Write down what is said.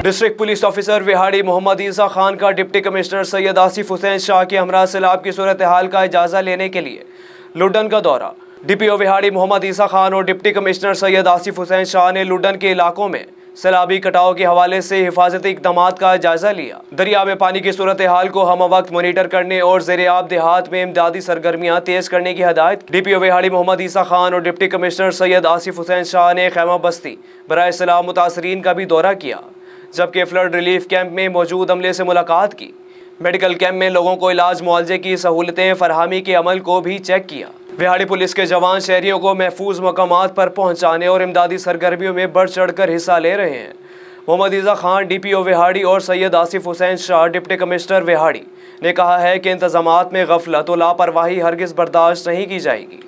District police officer Vehari Mohammad Isa Khan का deputy commissioner Syed Asif Hussain Shah के हमरा सैलाब की सूरत हाल का जायजा लेने के लिए लुडन का दौरा। डीपीओ विहाड़ी मोहम्मद ईसा खान और डिप्टी कमिश्नर सैयद आसिफ हुसैन शाह ने लुडन के इलाकों में सैलाबी कटाव के हवाले से हिफाजती इकदाम का जायजा लिया। दरिया में पानी की सूरत हाल को हम वक्त मॉनिटर करने और ज़ेर-ए-आब देहात में इमदादी सरगर्मियाँ तेज करने की हदायत। डीपीओ विहाड़ी मोहम्मद ईसा खान और डिप्टी कमिश्नर सैयद आसिफ हुसैन शाह ने खैमा बस्ती बराए सलाम मुतासरीन का भी दौरा किया, जबकि फ्लड रिलीफ कैंप में मौजूद अमले से मुलाकात की। मेडिकल कैंप में लोगों को इलाज मुआवजे की सहूलतें फरहमी के अमल को भी चेक किया। विहाड़ी पुलिस के जवान शहरियों को महफूज मकामात पर पहुंचाने और इमदादी सरगर्मियों में बढ़ चढ़ कर हिस्सा ले रहे हैं। मोहम्मद ईसा खान डीपीओ विहाड़ी और सैयद आसिफ हुसैन शाह डिप्टी कमिश्नर विहाड़ी ने कहा है कि इंतजामात में गफलत और लापरवाही हरगिज़ बर्दाश्त नहीं की जाएगी।